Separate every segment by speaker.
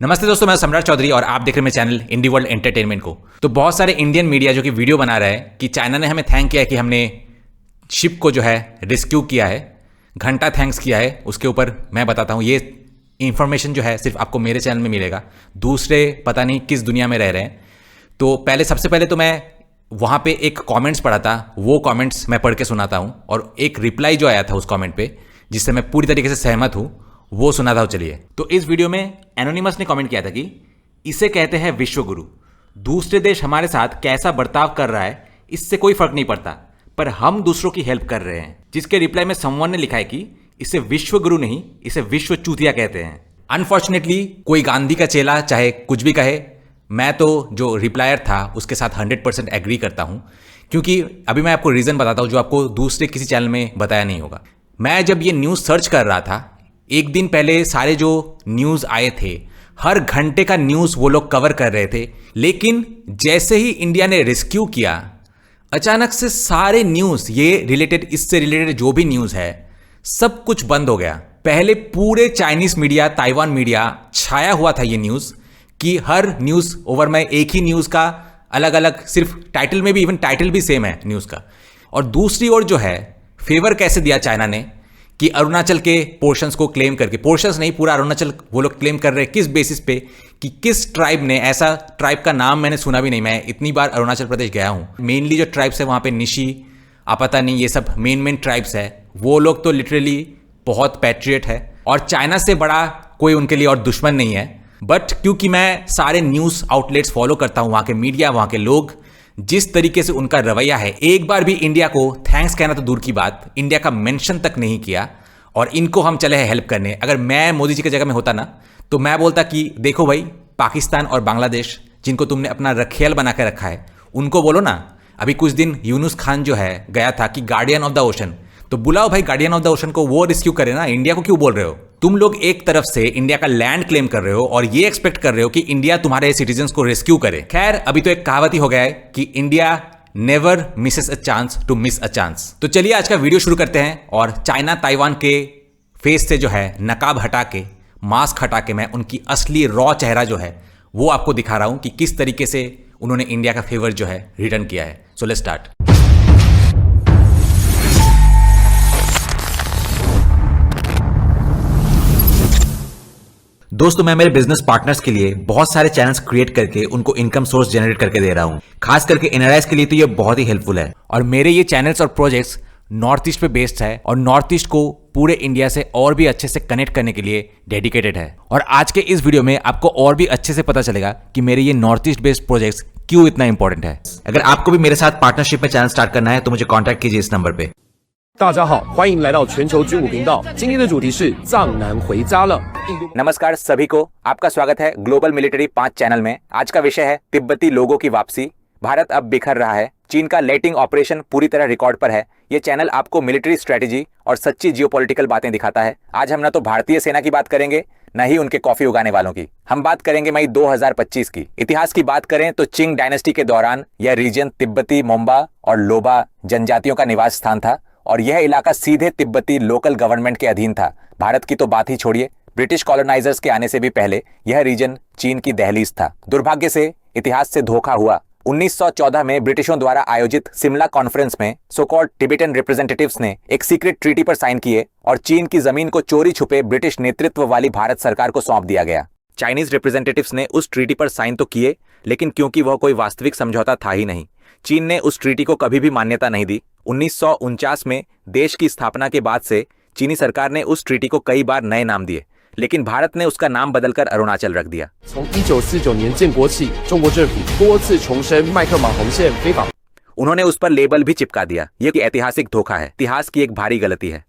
Speaker 1: नमस्ते दोस्तों, मैं सम्राट चौधरी और आप देख रहे हैं मेरे चैनल इंडी वर्ल्ड एंटरटेनमेंट को। तो बहुत सारे इंडियन मीडिया जो कि वीडियो बना रहा है कि चाइना ने हमें थैंक किया है कि हमने शिप को जो है रेस्क्यू किया है, घंटा थैंक्स किया है। उसके ऊपर मैं बताता हूँ, ये इन्फॉर्मेशन जो है सिर्फ आपको मेरे चैनल में मिलेगा, दूसरे पता नहीं किस दुनिया में रह रहे हैं। तो सबसे पहले तो मैं वहाँ पे एक कमेंट्स पढ़ा था, वो कमेंट्स मैं पढ़ के सुनाता हूँ और एक रिप्लाई जो आया था उस कमेंट पे जिससे मैं पूरी तरीके से सहमत हूँ वो सुनाता हूँ। चलिए, तो इस वीडियो में एनोनिमस ने कमेंट किया था कि इसे कहते हैं विश्व गुरु। दूसरे देश हमारे साथ कैसा बर्ताव कर रहा है इससे कोई फर्क नहीं पड़ता, पर हम दूसरों की हेल्प कर रहे हैं। जिसके रिप्लाई में समवन ने लिखा है कि इसे विश्व गुरु नहीं, इसे विश्व चूतिया कहते हैं। अनफॉर्चुनेटली कोई गांधी का चेला चाहे कुछ भी कहे, मैं तो जो रिप्लायर था उसके साथ 100% एग्री करता हूं, क्योंकि अभी मैं आपको रीज़न बताता हूं जो आपको दूसरे किसी चैनल में बताया नहीं होगा। मैं जब ये न्यूज़ सर्च कर रहा था, एक दिन पहले सारे जो न्यूज़ आए थे, हर घंटे का न्यूज़ वो लोग कवर कर रहे थे, लेकिन जैसे ही इंडिया ने रेस्क्यू किया, अचानक से सारे न्यूज़ ये रिलेटेड, इससे रिलेटेड जो भी न्यूज़ है, सब कुछ बंद हो गया। पहले पूरे चाइनीज़ मीडिया, ताइवान मीडिया छाया हुआ था ये न्यूज़ कि हर न्यूज़ ओवर में एक ही न्यूज़ का अलग अलग, सिर्फ टाइटल में भी, इवन टाइटल भी सेम है न्यूज़ का। और दूसरी ओर जो है, फेवर कैसे दिया चाइना ने कि अरुणाचल के पोर्शंस को क्लेम करके, पोर्शंस नहीं पूरा अरुणाचल वो लोग क्लेम कर रहे हैं। किस बेसिस पे कि किस ट्राइब ने, ऐसा ट्राइब का नाम मैंने सुना भी नहीं, मैं इतनी बार अरुणाचल प्रदेश गया हूँ। मेनली जो ट्राइब्स है वहाँ पे निशी, आपता नहीं, ये सब मेन ट्राइब्स है। वो लोग तो लिटरली बहुत पैट्रियट है और चाइना से बड़ा कोई उनके लिए और दुश्मन नहीं है। बट क्योंकि मैं सारे न्यूज़ आउटलेट्स फॉलो करता हूँ, वहाँ के मीडिया, वहाँ के लोग, जिस तरीके से उनका रवैया है, एक बार भी इंडिया को थैंक्स कहना तो दूर की बात, इंडिया का मेंशन तक नहीं किया। और इनको हम चले हैं हेल्प करने। अगर मैं मोदी जी की जगह में होता ना, तो मैं बोलता कि देखो भाई, पाकिस्तान और बांग्लादेश जिनको तुमने अपना रखेल बना के रखा है, उनको बोलो ना। अभी कुछ दिन यूनुस खान जो है गया था कि गार्डियन ऑफ द ओशन, तो बुलाओ भाई गार्डियन ऑफ द ओशन को, वो रेस्क्यू करे ना। इंडिया को क्यों बोल रहे हो? तुम लोग एक तरफ से इंडिया का लैंड क्लेम कर रहे हो और ये एक्सपेक्ट कर रहे हो कि इंडिया तुम्हारे सिटीजन्स को रेस्क्यू करे। खैर, अभी तो एक कहावत ही हो गया है कि India never misses a chance to miss a chance. तो चलिए आज का वीडियो शुरू करते हैं और चाइना ताइवान के फेस से जो है नकाब हटा के, मास्क हटा के, मैं उनकी असली रॉ चेहरा जो है वो आपको दिखा रहा हूं कि किस तरीके से उन्होंने इंडिया का फेवर जो है रिटर्न किया है। So let's start. दोस्तों, मैं मेरे बिजनेस पार्टनर्स के लिए बहुत सारे चैनल्स क्रिएट करके उनको इनकम सोर्स जनरेट करके दे रहा हूं। खास करके एनआरआईज के लिए तो ये बहुत ही हेल्पफुल है। और मेरे ये चैनल्स और प्रोजेक्ट्स नॉर्थ ईस्ट पे बेस्ड है और नॉर्थ ईस्ट को पूरे इंडिया से और भी अच्छे से कनेक्ट करने के लिए डेडिकेटेड है। और आज के इस वीडियो में आपको और भी अच्छे से पता चलेगा कि मेरे ये नॉर्थ ईस्ट बेस्ड प्रोजेक्ट्स क्यों इतना इंपॉर्टेंट है। अगर आपको भी मेरे साथ पार्टनरशिप में चैनल स्टार्ट करना है तो मुझे कॉन्टैक्ट कीजिए इस नंबर पे।
Speaker 2: 大家好，欢迎来到全球军武频道。今天的主题是藏南回家了。
Speaker 1: नमस्कार सभी को, आपका स्वागत है ग्लोबल मिलिट्री 5 चैनल में। आज का विषय है तिब्बती लोगों की वापसी। भारत अब बिखर रहा है। चीन का लेटिंग ऑपरेशन पूरी तरह रिकॉर्ड पर है। ये चैनल आपको मिलिट्री स्ट्रेटेजी और सच्ची जियोपॉलिटिकल बातें दिखाता है। आज हम ना तो भारतीय सेना की बात करेंगे, न ही उनके कॉफी उगाने वालों की। हम बात करेंगे मई 2025 की। इतिहास की बात करें तो चिंग डायनेस्टी के दौरान यह रीजन तिब्बती, मोम्बा और लोबा जनजातियों का निवास स्थान था और यह इलाका सीधे तिब्बती लोकल गवर्नमेंट के अधीन था। भारत की तो बात ही छोड़िए, ब्रिटिश कॉलोनाइजर्स के आने से भी पहले यह रीजन चीन की दहलीज था। दुर्भाग्य से इतिहास से धोखा हुआ। 1914 में ब्रिटिशों द्वारा आयोजित सिमला कॉन्फ्रेंस में सो कॉल्ड टिबेटन रिप्रेजेंटेटिव्स ने एक सीक्रेट ट्रीटी पर साइन किए और चीन की जमीन को चोरी छुपे ब्रिटिश नेतृत्व वाली भारत सरकार को सौंप दिया गया। चाइनीज रिप्रेजेंटेटिव्स ने उस ट्रीटी पर साइन तो किए, लेकिन क्योंकि वह कोई वास्तविक समझौता था ही नहीं, चीन ने उस ट्रीटी को कभी भी मान्यता नहीं दी। 1949 में देश की स्थापना के बाद से चीनी सरकार ने उस ट्रीटी को कई बार नए नाम दिए, लेकिन भारत ने उसका नाम बदलकर अरुणाचल रख दिया।
Speaker 2: 从1949年建国起，中国政府多次重申麦克马洪线非法。
Speaker 1: उन्होंने उस पर लेबल भी चिपका दिया। यह ऐतिहासिक धोखा है, इतिहास की एक भारी गलती है।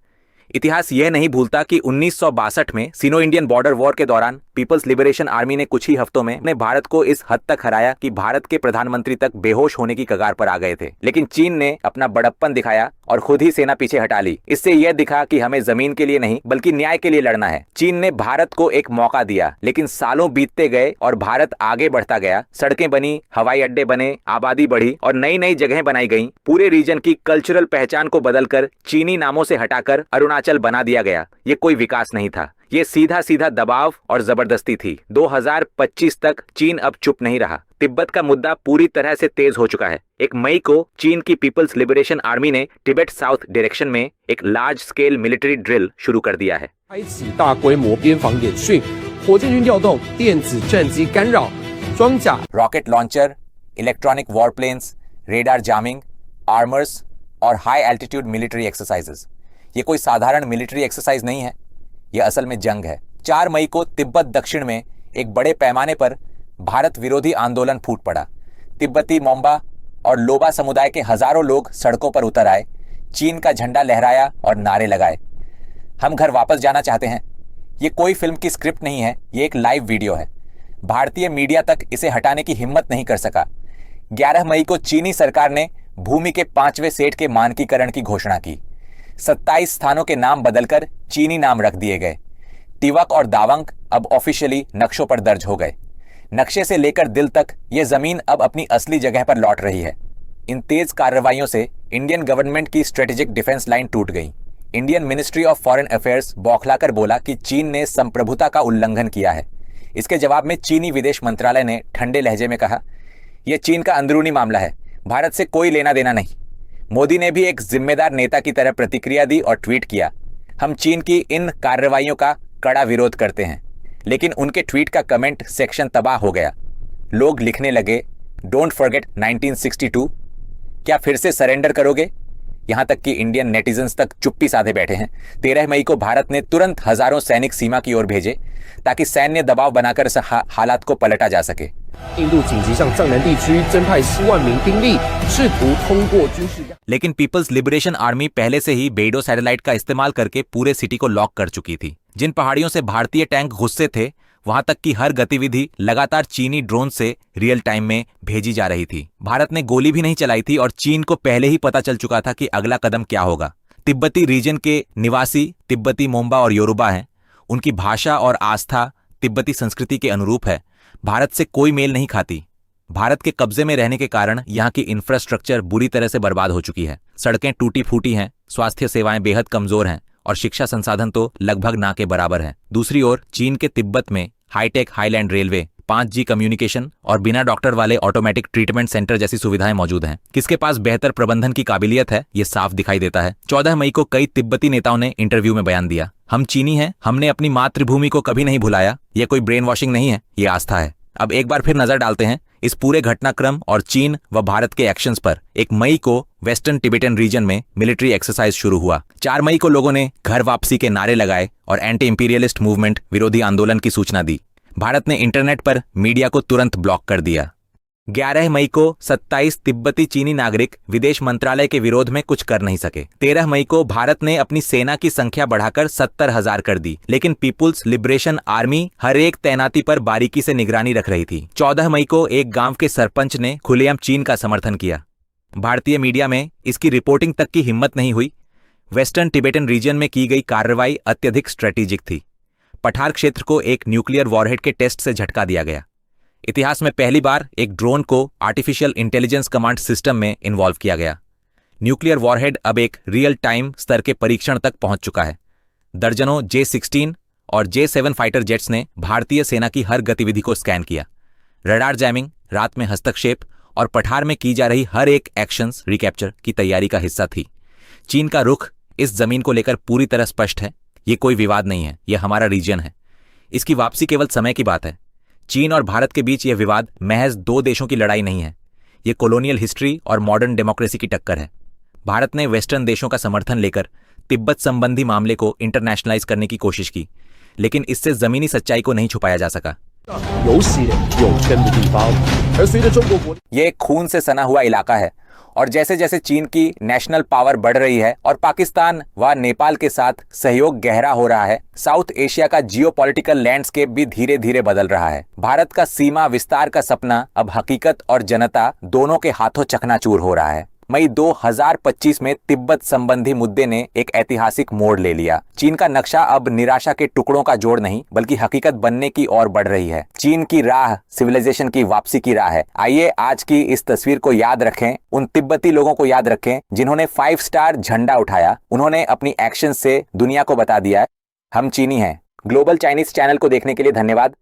Speaker 1: इतिहास यह नहीं भूलता कि 1962 में सिनो इंडियन बॉर्डर वॉर के दौरान पीपल्स लिबरेशन आर्मी ने कुछ ही हफ्तों में भारत को इस हद तक हराया कि भारत के प्रधानमंत्री तक बेहोश होने की कगार पर आ गए थे। लेकिन चीन ने अपना बड़प्पन दिखाया और खुद ही सेना पीछे हटा ली। इससे यह दिखा कि हमें जमीन के लिए नहीं बल्कि न्याय के लिए लड़ना है। चीन ने भारत को एक मौका दिया, लेकिन सालों बीतते गए और भारत आगे बढ़ता गया। सड़कें बनी, हवाई अड्डे बने, आबादी बढ़ी और नई नई जगहें बनाई गई। पूरे रीजन की कल्चरल पहचान को बदलकर चीनी नामों से हटाकर अरुणाचल बना दिया गया। ये कोई विकास नहीं था, ये सीधा सीधा दबाव और जबरदस्ती थी। 2025 तक चीन अब चुप नहीं रहा। तिब्बत का मुद्दा पूरी तरह से तेज हो चुका है। 1 मई को चीन की पीपल्स लिबरेशन आर्मी ने तिब्बत साउथ डायरेक्शन में एक लार्ज स्केल मिलिट्री ड्रिल शुरू कर दिया है।
Speaker 2: 开启大规模边防演训，火箭军调动，电子战机干扰，装甲
Speaker 1: rocket launcher, electronic war planes, radar jamming, armours और हाई एल्टीट्यूड मिलिट्री एक्सरसाइजेस। ये कोई साधारण मिलिट्री एक्सरसाइज नहीं है, यह असल में जंग है। 4 मई को तिब्बत दक्षिण में एक बड़े पैमाने पर भारत विरोधी आंदोलन फूट पड़ा। तिब्बती मोम्बा और लोबा समुदाय के हजारों लोग सड़कों पर उतर आए, चीन का झंडा लहराया और नारे लगाए, हम घर वापस जाना चाहते हैं। ये कोई फिल्म की स्क्रिप्ट नहीं है, ये एक लाइव वीडियो है। भारतीय मीडिया तक इसे हटाने की हिम्मत नहीं कर सका। 11 मई को चीनी सरकार ने भूमि के 5वें सेट के मानकीकरण की घोषणा की। 27 स्थानों के नाम बदलकर चीनी नाम रख दिए गए। टिवक और दावंग अब ऑफिशियली नक्शों पर दर्ज हो गए। नक्शे से लेकर दिल तक ये जमीन अब अपनी असली जगह पर लौट रही है। इन तेज कार्रवाइयों से इंडियन गवर्नमेंट की स्ट्रेटेजिक डिफेंस लाइन टूट गई। Indian ministry of foreign affairs बौखलाकर बोला कि चीन ने संप्रभुता का उल्लंघन किया है। इसके जवाब में चीनी विदेश मंत्रालय ने ठंडे लहजे में कहा, यह चीन का अंदरूनी मामला है, भारत से कोई लेना देना नहीं। मोदी ने भी एक जिम्मेदार नेता की तरह प्रतिक्रिया दी और ट्वीट किया, हम चीन की इन कार्रवाइयों का कड़ा विरोध करते हैं। लेकिन उनके ट्वीट का कमेंट सेक्शन तबाह हो गया। लोग लिखने लगे, डोंट फॉरगेट 1962, क्या फिर से सरेंडर करोगे? यहां तक कि इंडियन नेटिजन्स तक चुप्पी साधे बैठे हैं। 13 मई को भारत ने तुरंत हजारों सैनिक सीमा की ओर भेजे ताकि सैन्य दबाव बनाकर इस हालात को पलटा जा सके।
Speaker 2: 印度紧急向藏南地区增派10万名兵力，试图通过军事压。
Speaker 1: लेकिन पीपल्स लिबरेशन आर्मी पहले से ही बेडो सैटेलाइट का इस्तेमाल करके पूरे सिटी को लॉक कर चुकी थी। जिन पहाड़ियों से भारतीय टैंक घुसते थे, वहां तक की हर गतिविधि लगातार चीनी ड्रोन से रियल टाइम में भेजी जा रही थी। भारत ने गोली भी नहीं चलाई थी और चीन को पहले ही पता चल चुका था कि अगला कदम क्या होगा। तिब्बती रीजन के निवासी तिब्बती मोम्बा और योरुबा हैं। उनकी भाषा और आस्था तिब्बती संस्कृति के अनुरूप है, भारत से कोई मेल नहीं खाती। भारत के कब्जे में रहने के कारण यहाँ की इंफ्रास्ट्रक्चर बुरी तरह से बर्बाद हो चुकी है। सड़कें टूटी फूटी हैं, स्वास्थ्य सेवाएं बेहद कमजोर हैं और शिक्षा संसाधन तो लगभग ना के बराबर है। दूसरी ओर चीन के तिब्बत में hi tech highland railway, 5G communication और बिना डॉक्टर वाले ऑटोमेटिक ट्रीटमेंट सेंटर जैसी सुविधाएं मौजूद हैं। किसके पास बेहतर प्रबंधन की काबिलियत है, ये साफ दिखाई देता है। 14 मई को कई तिब्बती नेताओं ने इंटरव्यू में बयान दिया, हम चीनी हैं, हमने अपनी मातृभूमि को कभी नहीं भुलाया। यह कोई ब्रेन वॉशिंग नहीं है, ये आस्था है। अब एक बार फिर नजर डालते हैं इस पूरे घटनाक्रम और चीन व भारत के एक्शंस पर। 1 मई को वेस्टर्न टिबेटन रीजन में मिलिट्री एक्सरसाइज शुरू हुआ। 4 मई को लोगों ने घर वापसी के नारे लगाए और एंटी इंपीरियलिस्ट मूवमेंट विरोधी आंदोलन की सूचना दी। भारत ने इंटरनेट पर मीडिया को तुरंत ब्लॉक कर दिया। 11 मई को 27 तिब्बती चीनी नागरिक विदेश मंत्रालय के विरोध में कुछ कर नहीं सके। 13 मई को भारत ने अपनी सेना की संख्या बढ़ाकर 70,000 कर दी, लेकिन पीपुल्स लिबरेशन आर्मी हर एक तैनाती पर बारीकी से निगरानी रख रही थी। 14 मई को एक गांव के सरपंच ने खुलेआम चीन का समर्थन किया। भारतीय मीडिया में इसकी रिपोर्टिंग तक की हिम्मत नहीं हुई। वेस्टर्न टिबेटन रीजन में की गई कार्रवाई अत्यधिक स्ट्रेटेजिक थी। पठार क्षेत्र को एक न्यूक्लियर वॉरहेड के टेस्ट से झटका दिया गया। इतिहास में पहली बार एक ड्रोन को आर्टिफिशियल इंटेलिजेंस कमांड सिस्टम में इन्वॉल्व किया गया। न्यूक्लियर वॉरहेड अब एक रियल टाइम स्तर के परीक्षण तक पहुंच चुका है। दर्जनों J-16 और J-7 फाइटर जेट्स ने भारतीय सेना की हर गतिविधि को स्कैन किया। रडार जैमिंग, रात में हस्तक्षेप और पठार में की जा रही हर एक एक्शंस रिकैप्चर की तैयारी का हिस्सा थी। चीन का रुख इस जमीन को लेकर पूरी तरह स्पष्ट है। ये कोई विवाद नहीं है, यह हमारा रीजन है। इसकी वापसी केवल समय की बात है। चीन और भारत के बीच यह विवाद महज 2 देशों की लड़ाई नहीं है, यह कॉलोनियल हिस्ट्री और मॉडर्न डेमोक्रेसी की टक्कर है। भारत ने वेस्टर्न देशों का समर्थन लेकर तिब्बत संबंधी मामले को इंटरनेशनलाइज करने की कोशिश की, लेकिन इससे जमीनी सच्चाई को नहीं छुपाया जा सका। यह एक खून से सना हुआ इलाका है और जैसे जैसे चीन की नेशनल पावर बढ़ रही है और पाकिस्तान व नेपाल के साथ सहयोग गहरा हो रहा है, साउथ एशिया का जियोपॉलिटिकल लैंडस्केप भी धीरे धीरे बदल रहा है। भारत का सीमा विस्तार का सपना अब हकीकत और जनता दोनों के हाथों चकनाचूर हो रहा है। मई 2025 में तिब्बत संबंधी मुद्दे ने एक ऐतिहासिक मोड़ ले लिया। चीन का नक्शा अब निराशा के टुकड़ों का जोड़ नहीं बल्कि हकीकत बनने की ओर बढ़ रही है। चीन की राह सिविलाइजेशन की वापसी की राह है। आइए आज की इस तस्वीर को याद रखें, उन तिब्बती लोगों को याद रखें जिन्होंने 5 स्टार झंडा उठाया। उन्होंने अपनी एक्शन से दुनिया को बता दिया, हम चीनी हैं, ग्लोबल चाइनीज चैनल को देखने के लिए धन्यवाद।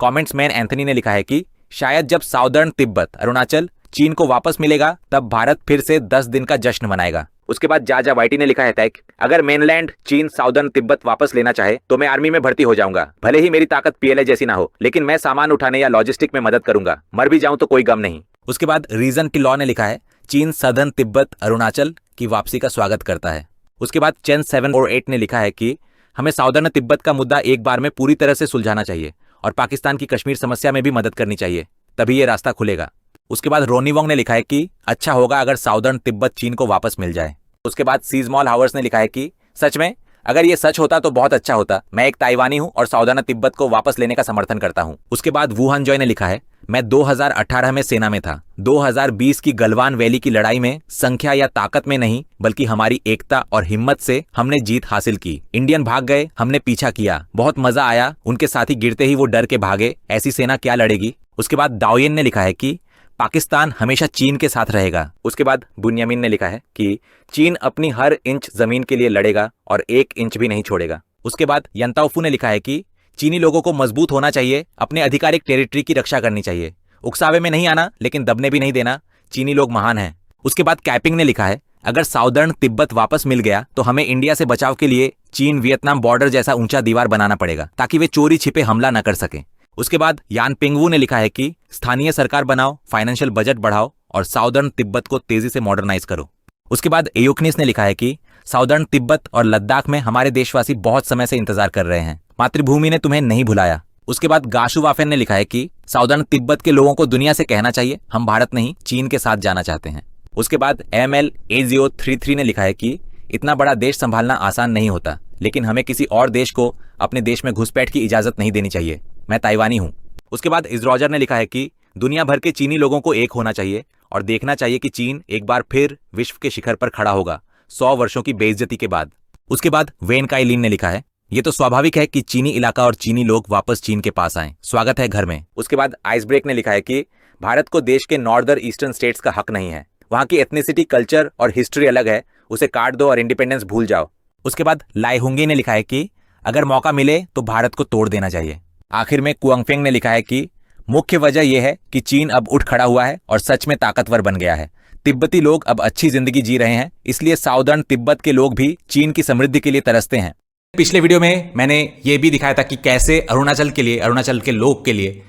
Speaker 1: कमेंट्स मैन एंथनी ने लिखा है कि शायद जब साउदर्न तिब्बत अरुणाचल चीन को वापस मिलेगा तब भारत फिर से 10 दिन का जश्न मनाएगा। उसके बाद जाजा वाइटी ने लिखा है टैग, अगर मेनलैंड चीन साउदर्न तिब्बत वापस लेना चाहे तो मैं आर्मी में भर्ती हो जाऊंगा। भले ही मेरी ताकत पीएलए जैसी ना हो, लेकिन मैं सामान उठाने या लॉजिस्टिक में मदद करूंगा। मर भी जाऊं तो कोई गम नहीं। उसके बाद रीजन की लॉ ने लिखा है, चीन सदर्न तिब्बत अरुणाचल की वापसी का स्वागत करता है। उसके बाद चेन 7 और 8 ने लिखा है कि हमें साउदर्न तिब्बत का मुद्दा एक बार में पूरी तरह से सुलझाना चाहिए और पाकिस्तान की कश्मीर समस्या में भी मदद करनी चाहिए, तभी ये रास्ता खुलेगा। उसके बाद रोनी वोंग ने लिखा है कि अच्छा होगा अगर साउदर्न तिब्बत चीन को वापस मिल जाए। उसके बाद सीजमॉल हावर्स ने लिखा है कि सच में अगर ये सच होता तो बहुत अच्छा होता। मैं एक ताइवानी हूं और साउदर्न तिब्बत को वापस लेने का समर्थन करता हूं। उसके बाद वुहान जॉय ने लिखा है, मैं 2018 में सेना में था। 2020 की गलवान वैली की लड़ाई में संख्या या ताकत में नहीं बल्कि हमारी एकता और हिम्मत से हमने जीत हासिल की। इंडियन भाग गए, हमने पीछा किया, बहुत मजा आया। उनके साथी गिरते ही वो डर के भागे। ऐसी सेना क्या लड़ेगी। उसके बाद दाओयेन ने लिखा है कि पाकिस्तान हमेशा चीन के साथ रहेगा। उसके बाद बुन्यामिन ने लिखा है कि चीन अपनी हर इंच जमीन के लिए लड़ेगा और 1 इंच भी नहीं छोड़ेगा। उसके बाद यंताओफू ने लिखा है कि चीनी लोगों को मजबूत होना चाहिए, अपने आधिकारिक टेरिटरी की रक्षा करनी चाहिए, उकसावे में नहीं आना लेकिन दबने भी नहीं देना। चीनी लोग महान हैं। उसके बाद कैपिंग ने लिखा है, अगर साउदर्न तिब्बत वापस मिल गया तो हमें इंडिया से बचाव के लिए चीन वियतनाम बॉर्डर जैसा ऊंचा दीवार बनाना पड़ेगा ताकि वे चोरी छिपे हमला न कर सकें। उसके बाद यान पिंगवू ने लिखा है कि स्थानीय सरकार बनाओ, फाइनेंशियल बजट बढ़ाओ और साउदर्न तिब्बत को तेजी से मॉडर्नाइज करो। उसके बाद एयोकनिस ने लिखा है कि साउदर्न तिब्बत और लद्दाख में हमारे देशवासी बहुत समय से इंतजार कर रहे हैं। मातृभूमि ने तुम्हें नहीं भुलाया। उसके बाद गाशु वाफेन ने लिखा है कि साउदर्न तिब्बत के लोगों को दुनिया से कहना चाहिए हम भारत नहीं चीन के साथ जाना चाहते हैं। उसके बाद MLA033 ने लिखा है कि इतना बड़ा देश संभालना आसान नहीं होता, लेकिन हमें किसी और देश को अपने देश में घुसपैठ की इजाजत नहीं देनी चाहिए। मैं ताइवानी हूं। उसके बाद इजरॉजर ने लिखा है कि दुनिया भर के चीनी लोगों को एक होना चाहिए और देखना चाहिए कि चीन एक बार फिर विश्व के शिखर पर खड़ा होगा 100 वर्षों की बेइज्जती के बाद। उसके बाद वेन काई लिन ने लिखा है, ये तो स्वाभाविक है कि चीनी इलाका और चीनी लोग वापस चीन के पास आएं। स्वागत है घर में। उसके बाद आइस ब्रेक ने लिखा है कि भारत को देश के नॉर्दर्न ईस्टर्न स्टेट्स का हक नहीं है। वहां की एथनिसिटी, कल्चर और हिस्ट्री अलग है, उसे काट दो और इंडिपेंडेंस भूल जाओ। उसके बाद लाइहुंगी ने लिखा है कि अगर मौका मिले तो भारत को तोड़ देना चाहिए। आखिर में कुआंगफेंग ने लिखा है कि मुख्य वजह यह है कि चीन अब उठ खड़ा हुआ है और सच में ताकतवर बन गया है। तिब्बती लोग अब अच्छी जिंदगी जी रहे हैं, इसलिए साउदर्न तिब्बत के लोग भी चीन की समृद्धि के लिए तरसते हैं। पिछले वीडियो में मैंने ये भी दिखाया था कि कैसे अरुणाचल के लिए, अरुणाचल के लोग के लिए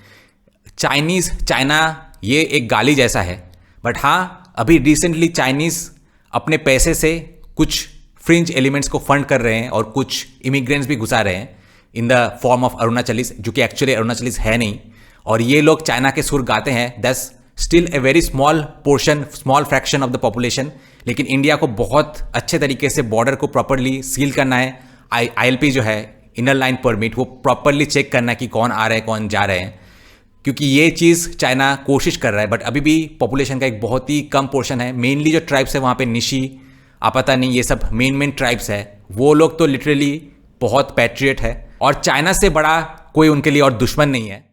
Speaker 1: चाइना ये एक गाली जैसा है। बट हाँ, अभी रिसेंटली चाइनीज अपने पैसे से कुछ फ्रिंज एलिमेंट्स को फंड कर रहे हैं और कुछ इमिग्रेंट्स भी घुसा रहे हैं इन द फॉर्म ऑफ अरुणाचलीस, जो कि एक्चुअली अरुणाचलीस है नहीं। और ये लोग चाइना के सुर गाते हैं। That's still a very small portion, small fraction of the population. लेकिन इंडिया को बहुत अच्छे तरीके से बॉर्डर को प्रॉपरली सील करना है। ILP जो है, इनर लाइन परमिट, वो प्रॉपरली चेक करना है कि कौन आ रहे हैं, कौन जा रहे हैं, क्योंकि ये चीज़ चाइना कोशिश कर रहा है। बट अभी भी पॉपुलेशन का एक बहुत ही कम पोर्शन है। मेनली जो ट्राइब्स है वहाँ पे निशी, आपातानी, ये सब मेन ट्राइब्स है। वो लोग तो लिटरली बहुत पैट्रियट है और चाइना से बड़ा कोई उनके लिए और दुश्मन नहीं है।